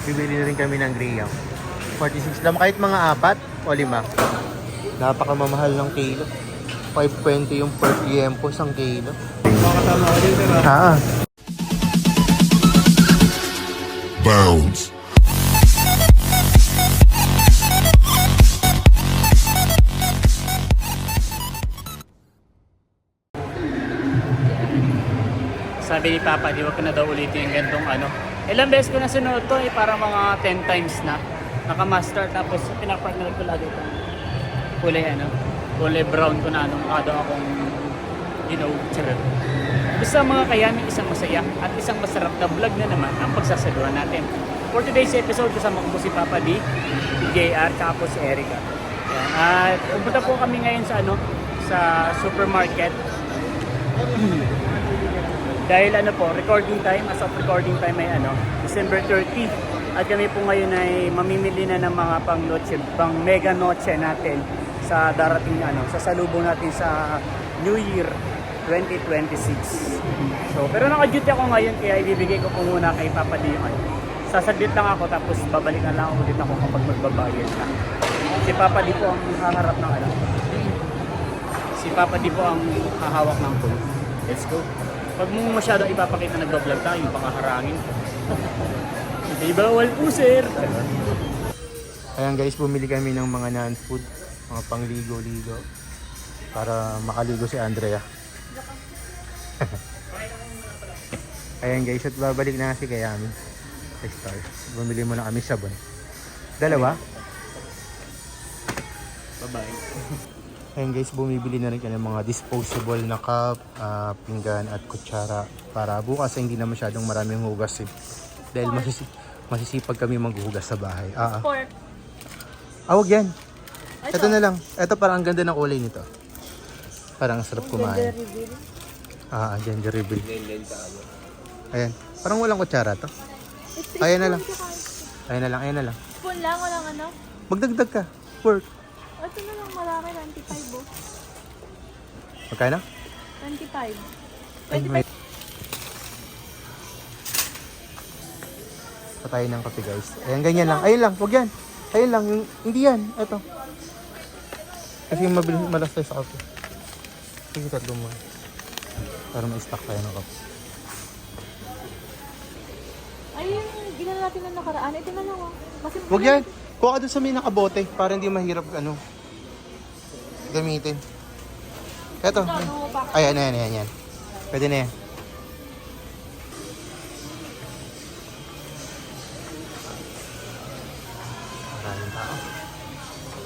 Bibili na rin kami ng greyhound. 46 lang. Kahit mga 4 o 5. Napakamamahal ng kilo. 5.20 yung per tiempo isang kilo. Makakasama ko din, sir. Bounce. Sabi ni Papa, di wag ko na daw ulitin yung gantong ano. Ilang beses ko na sinuot to, parang mga 10 times na. Naka-master, tapos pinapark na ko lagi itong kulay brown ko na anong akong charot. Basta mga kayami, isang masaya at isang masarap na vlog na naman ang pagsasaluhan natin. For today's episode, kasama ko po si Papa D, si JR, tsaka po si Erica. Yan. At pupunta po kami ngayon sa sa supermarket. Dahil recording time, as of recording time ay December 30. At kami po ngayon ay mamimili na ng mga pang mega noche natin sa darating sa salubong natin sa New Year 2026. So, pero naka-duty ako ngayon kaya ibibigay ko po muna kay Papa D yung Sasaglit lang ako tapos babalik na lang ulit ako kapag magbabayad na. Si Papa D po ang haharap ng Si Papa D po ang hahawak ng phone. Let's go. Pag mo masyado ipapakita nagbablog tayo, baka harangin. Hindi bawal po, sir. Ayan guys, bumili kami ng mga non-food, mga pangligo-ligo para makaligo si Andrea. Ayan guys, at babalik na kasi kaya kami sa Stars. Bumili muna kami sabon. Dalawa? Bye-bye. Ayan guys, bumibili na rin kami ng mga disposable na cup, pinggan at kutsara para bukas hindi na masyadong maraming hugas dahil masisipag kami maghugas sa bahay. Pork. Wag yan. Ito na lang. Ito parang ang ganda ng kulay nito. Parang sarap kumain. Ginger reveal. Ayan. Parang walang kutsara to. Ayan na lang. Ayan na lang. Spoon lang, walang Magdagdag ka. Pork. Ito na lang malaki, 25 Magkano? 25. Ay, may... Patayin ng kape guys. Ayan, ganyan lang. Ayun lang, wag yan. Ayun lang, hindi yan. Ito. Kasi malas tayo sa kape. Sige, tatlo mo. Para ma-stock tayo ng kape. Ay, yung ginala natin na nakaraan. Ito na lang Kasi Wag yan. Kuha ka dun sa may nakabote para hindi mahirap gamitin. Eto. Ayan. Pwede na yan. Maraming tao.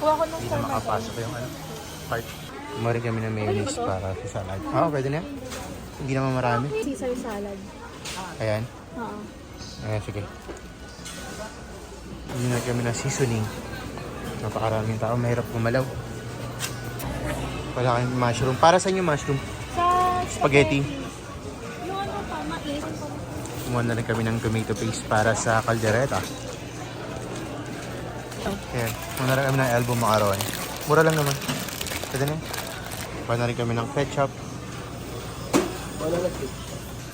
kuha ko ng Hindi na makapasok yung part. Kumarin kami ng mayonnaise para sa salad. Pwede na yan. Hindi naman marami. Caesar salad. Ayan. Oo. Ayan, sige. Hindi na kami ng seasoning. Napakaraming tao. Mahirap gumalaw. Wala kayong mushroom. Para saan yung mushroom? Sa Spaghetti. Yung mais. Kumuha na rin kami ng tomato paste para sa caldereta. Ayan. Kumuha na rin kami ng elbow macaroni. Mura lang naman. Pwede na. Kumuha na rin kami ng ketchup.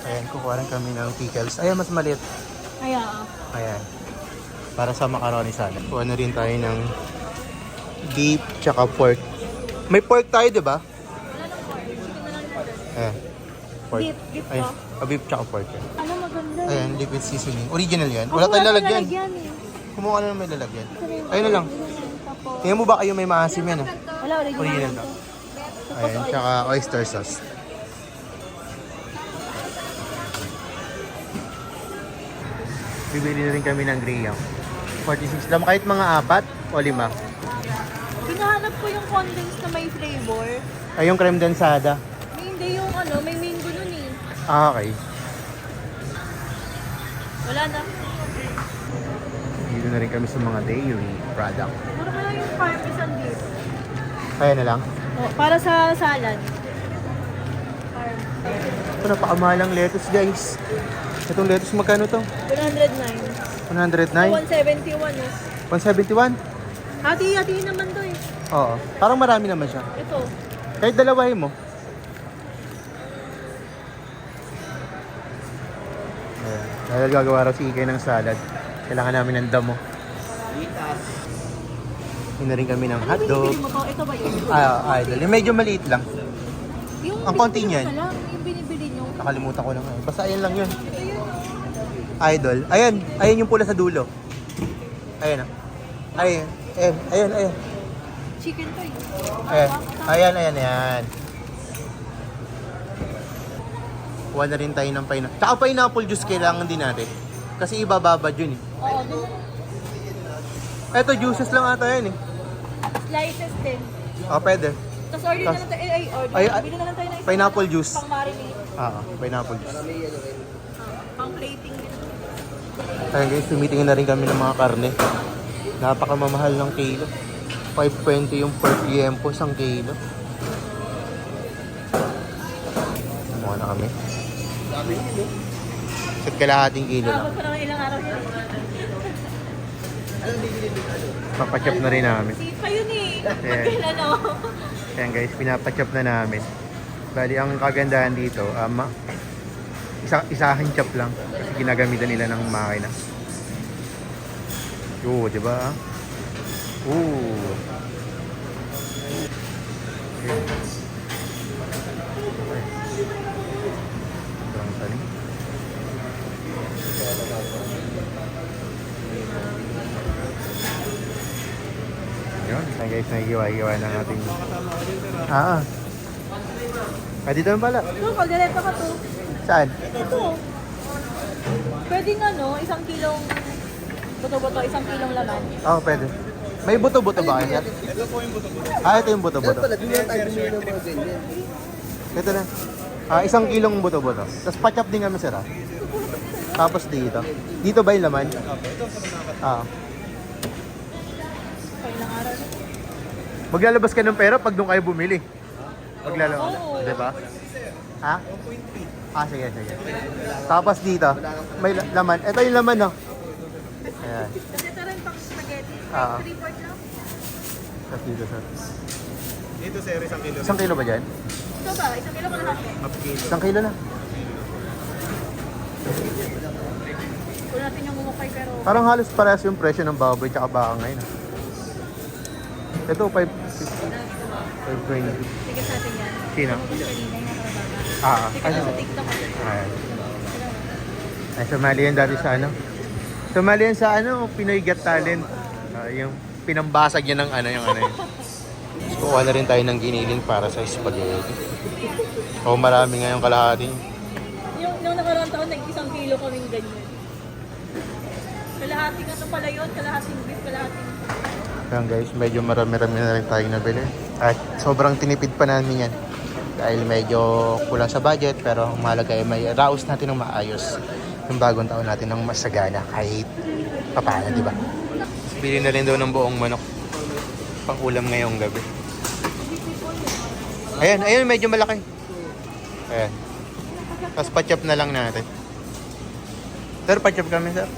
Ayan. Kukuha rin kami ng pickles. Ayan, mas maliit. Ayan. Para sa macaroni salad. Kuha na rin tayo ng beef tsaka pork. May pork tayo, di ba? Wala ng pork. Chicken na lang order. Ayan. Pork. Beef Ayan. po. Beef tsaka pork. Yan. Ano maganda? Ayan, liquid seasoning. Original yan. Wala tayong lalagyan. Kumuha ka na ng may lalagyan. Ayun na lang. Tingnan mo ba kayo may maasim yan? Wala, Original to. Ayan, tsaka oyster sauce. Bibili na rin kami ng greyhound. 46 lang. Kahit mga 4 o 5. Hinahanap ko yung condensed na may flavor. Ay, yung creme densada. Hindi yung may mango nun eh. Okay. Wala na. Dito na rin kami sa mga dairy product. Puro ko lang yung parmesan dito. Kaya na lang. Para sa salad. Ito, napakamahalang lettuce guys. Itong lettuce magkano to? 109. 109? 171 eh. 171? Hati-hati naman to eh. Oo. Parang marami naman siya. Ito. Kahit dalawahin mo. Ayan. Dahil gagawa raw si Ikay ng salad. Kailangan namin ng damo. Yun na rin kami ng hotdog. Binibili mo to? Ito ba yun? Idol. Yung medyo maliit lang. Yung Ang konti binibili niyan. mo na lang, yung binibili nyo. Nakalimutan ko lang. Basta ayan lang yun. Ito yun. Idol. Ayan. Ayan yung pula sa dulo. Ayan ah. Ayan. Ayan. Ayan. Ayan. Chicken to eh. Ayan. Ayan. Ayan. Ayan. Kuha na rin tayo ng pineapple. Tsaka pineapple juice kailangan din natin. Kasi ibababad yun eh. Oo, dun na. Eto, juices lang ata yan eh. Slices din. Pwede. Tapos order na lang tayo. Bili na lang tayo ng isang Pineapple juice. pang marinate. Pineapple juice. Pang plating din. Ayun guys, tumitingin na rin kami ng mga karne. Napakamamahal ng kilo. 5.20 yung per tiempo, isang kilo. Mukha na kami. Isa't kalahating kilo lang. Abot pa naman ilang araw yun. Papachop na rin namin. Sipa yun eh. Yeah. Pag ano. Ayan guys, pinapachop na namin. Bali, ang kagandahan dito, isahin chop lang. Kasi ginagamitan nila ng makina. Oo, di ba? Oo. Okay. Sobrang talim. Yun. Ayan guys, nagiwa-giwa ng ating... Dito naman pala. Ito, kaldereta ka to. Saan? Ito. Pwede nga no, isang kilong buto-buto, isang kilong laman. Oo, pwede. May buto-buto ba kayo, sir? Ito yung buto-buto. Ito na. 1 kilong buto-buto. Tapos patchop din kami, sir. Tapos dito. Dito ba yung laman? Ilang araw na. Maglalabas ka ng pera pag doon kayo bumili. Maglalabas. Oo. Diba? Ha? Sige. Tapos dito, may laman. Ito yung laman, no? Ayan. Kasi ito rin pang spaghetti. Ah. 3/4 lang. Tapos dito, sir. Dito sir, 1 kilo. 1 kilo ba dyan? Ito ba? Isang kilo ko lahat eh. 1 kilo na. Kung natin yung mumukay pero... Parang halos parehas yung presyo ng baboy tsaka baka ngayon. Ito, 5.20. Sige sa atin yan. Sino? Tapos kanina yung nakabaga. Sige lang sa TikTok. Ayan. Ay, sumali yan dati sa ano? Sumali yan sa ano, Pinoy Got Talent. Yung pinambasag yan ng ano, yung ano yun. Kuha na rin tayo ng giniling para sa spaghetti. Marami ngayong kalahati. Yung nakaraang taon, nag-1 kilo kaming ganyan. Kalahating ano pala yun? Kalahating beef, kalahating... Ayan guys, medyo marami-rami na rin tayo nabili. At sobrang tinipid pa namin yan. Dahil medyo kulang sa budget, pero ang mahalaga ay may raos natin ng maayos. Yung bagong taon natin ng masagana kahit papaano, di ba? Bili na rin daw ng buong manok. Pang ulam ngayong gabi. Ayan, medyo malaki. Ayan. Tapos patchop na lang natin. Sir, patchop kami, sir.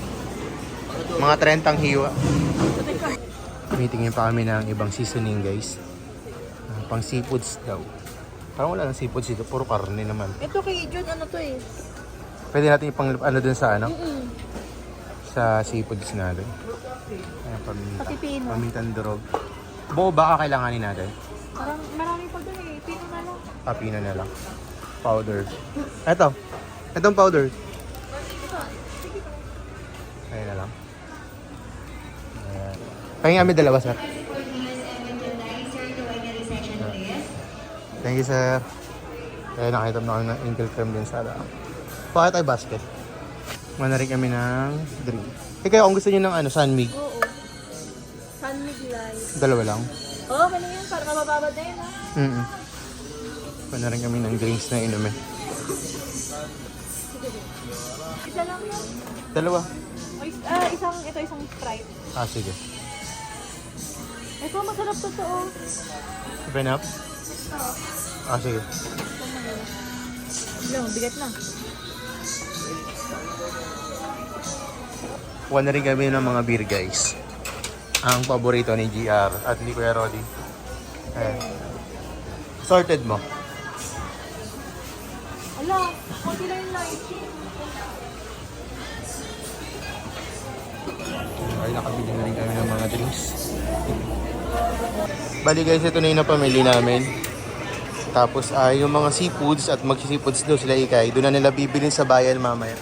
Mga 30 hiwa. Tumitingin pa kami ng ibang seasoning, guys. Pang seafoods daw. Parang wala ng seafoods dito, puro karne naman. Ito kay John, ano to eh? Pwede natin ipang ano dun sa ano? Sa seafoods natin. Ayan, paminta. Pati pino. Pamintang durog. Buo baka kailanganin natin? Parang marami pa dun eh. Pino na lang. Pino na lang. Powder. Itong powder. Ayan na lang. Ayan. Kaya kami dalawa, sir. Thank you, sir. Ayan, nakita mo na ng ankle cream din sa ala. Bakit tayo basket? Mana rin kami ng drink. Kayo kung gusto nyo ng ano, sunmig. Oo. Sunmig light. Dalawa lang. Oo, ganun yan. Para mababad na yun ha. Mana rin kami ng drinks na inumin. Isa lang yan. Dalawa. Isang Sprite. Sige. Ito, masarap totoo. Open up? Sige. Lang, bigat na. Kuha na rin kami ng mga beer, guys. Ang paborito ni GR at ni Kuya Roddy. Sorted mo. Ala, konti lang yung light. Ay, nakabili na rin kami ng mga drinks. Bali guys, ito na yung napamili namin. Tapos yung mga seafoods at mag-seafoods daw sila ikay. Doon na nila bibilin sa bayan mamaya.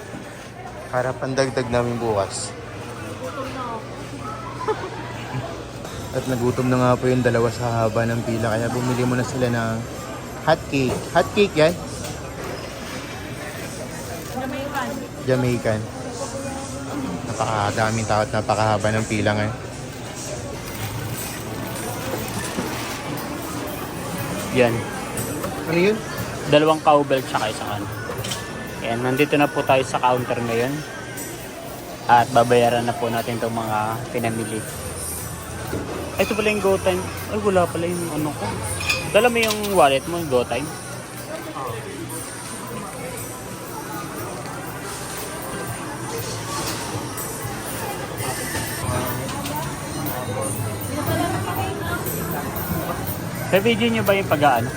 Para pandagdag namin bukas. At nagutom na nga po yung dalawa sa haba ng pila. Kaya bumili muna sila ng hot cake. Hot cake yan? Jamaican. Jamaican. Napakadaming tao at napakahaba ng pila ngayon. Yan. Ano yun? 2 cowbell tsaka isang ano. Ayan, nandito na po tayo sa counter ngayon. At babayaran na po natin itong mga pinamili. Ay, ito pala yung go time. Ay, wala pala yung ano ko. Dala mo yung wallet mo, yung go time. Sa video nyo ba yung pag-ano?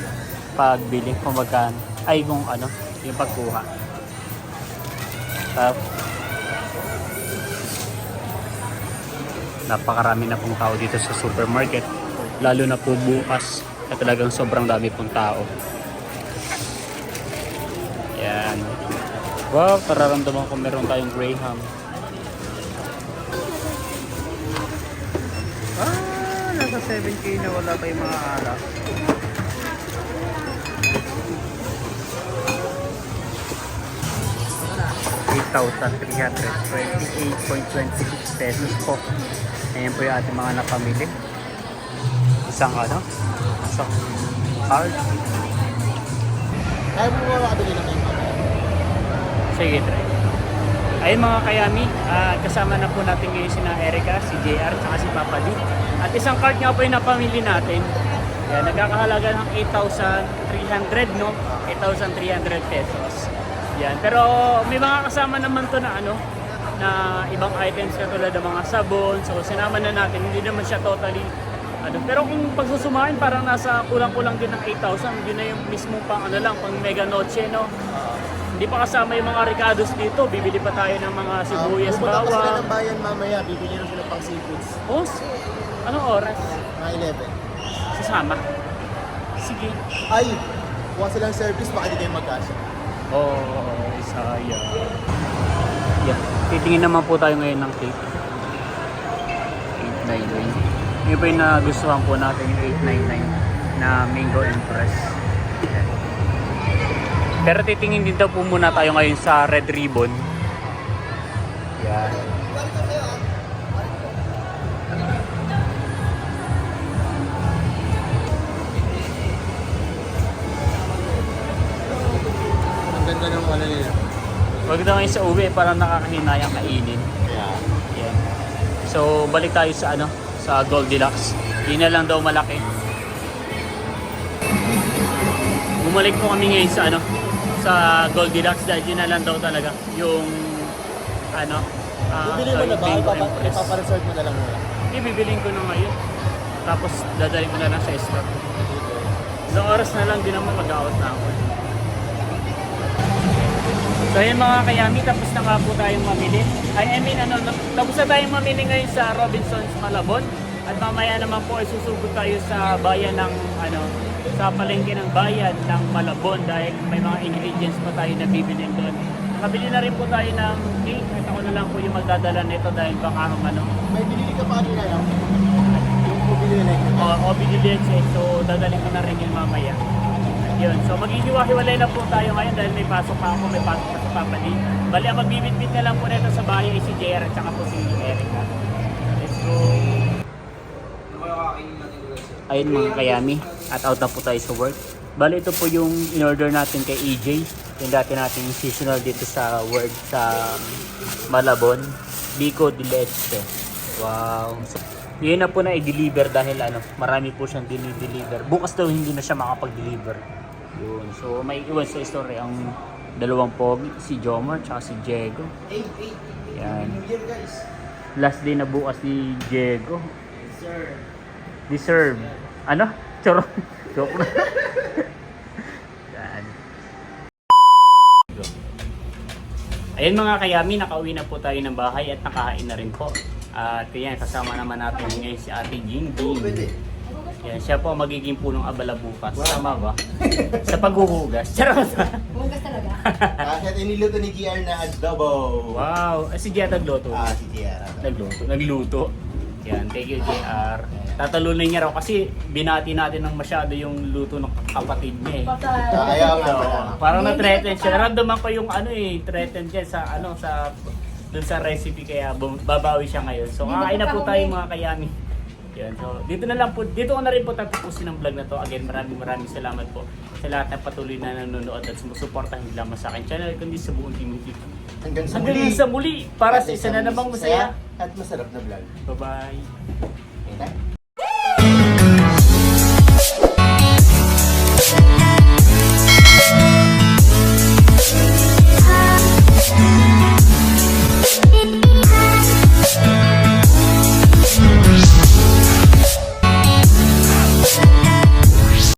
Pagbili kung magkano? Ay, kung ano, yung pagkuha. Napakarami na pong tao dito sa supermarket. Lalo na po bukas. At talagang sobrang dami pong tao. Yan. Wow, pararamdaman ko meron tayong Graham. Nasa 7K na wala pa yung mga alak. ₱8,328.26 pesos po. Ayan po yung ating mga napamili. Isang ano? Isang card. Kaya mo makakabili na kayo. Sige, try. Ayun mga kayami, kasama na po natin ngayon si Erica, si JR, at si Papa D. At isang card nga po yung napamili natin. Yan, nagkakahalaga ng 8,300, no? 8,300 pesos. Yan, pero may mga kasama naman to na ano, na ibang items katulad ng mga sabon. So sinama na natin, hindi naman siya totally ano. Pero kung pagsusumahin, parang nasa kulang-kulang din ng 8,000. Yun na yung mismo pang ano lang, pang mega noche, no? Hindi pa kasama yung mga ricados dito. Bibili pa tayo ng mga sibuyas, Pupunta pa sila bawang. ng bayan mamaya, bibili na sila pang seafoods. Oh, anong oras? Mga 11. Sasama. Sige. Ay, kuha silang service, baka di kayo magkasya. Oh, sayang. Yeah. Titingin naman po tayo ngayon ng cake. 899. Yung pa yung nagustuhan po natin yung 899 na Mango Impress. Yan. Pero titingin din daw po muna tayo ngayon sa Red Ribbon. Yan. Ang ganda ng wala nila. Huwag na ngayon sa uwi, parang nakakahinayang kainin. Yeah. Yan. So, balik tayo sa ano, sa Goldilocks. Yun na lang daw malaki. Bumalik po kami ngayon sa ano, sa Goldilocks dahil yun na lang daw talaga yung ano, Bibili mo na ba? Mango Impress. Ipaparesort mo na lang muna. Ibibilin ko na ngayon. Tapos dadalhin ko na lang sa store. Isang oras na lang din naman mag-out na ako. So yun mga kayami, tapos na nga po tayong mamili. Tapos na tayong mamili ngayon sa Robinsons Malabon. At mamaya naman po ay susugod tayo sa bayan ng sa palengke ng bayan ng Malabon dahil may mga ingredients pa tayo na bibilin doon. Nakabili na rin po tayo ng cake at ako na lang po yung magdadala nito dahil baka May binili ka pa kanina lang. Yung bumili na yun. o binili so dadalhin ko na rin yung mamaya. Yun. So maghihiwa-hiwalay na po tayo ngayon dahil may pasok pa ako, may pasok pa sa Papa D. Bali ang magbibitbit na lang po nito sa bahay ay si JR at saka po si Erica. Let's go! Ayun mga kayami, at out na po tayo sa work. Bali ito po yung in-order natin kay EJ. Yung dati natin seasonal dito sa work sa Malabon. Bico de Leche. Wow! So, yun na po na i-deliver dahil marami po siyang deliver. Bukas daw hindi na siya makapag-deliver. Yun. So may iwan sa story ang dalawang pogi, si Jomar at si Diego. Yan. Last day na bukas ni Diego. Deserve. Ano? Choro. Joke na. Yan. Ayan mga kayami, nakauwi na po tayo ng bahay at nakahain na rin po. At yan, kasama naman natin ngayon si Ate Jingjing. Yan, siya po ang magiging punong abala bukas. Tama ba? Sa paghuhugas. Charot! Hugas talaga. Kasi iniluto ni GR na adobo. Wow! Si Gia nagluto. Si GR. Nagluto. Yan, thank you JR. Tatalunin niya raw kasi binati natin ng masyado yung luto ng kapatid niya eh. Kaya nga So, pala. parang na-threaten siya. Naramdaman ko yung threaten siya sa dun sa recipe kaya babawi siya ngayon. So, kakain na po tayo mga kayami. Yan. So, dito ko na rin po tapusin ang vlog na to. Again, maraming salamat po sa lahat ng patuloy na nanonood at sumusuporta hindi lamang sa akin channel kundi sa buong team YouTube. Hanggang sa Hanggang muli. sa muli para sa isa na namang masaya. At masarap na vlog. Bye-bye. Okay,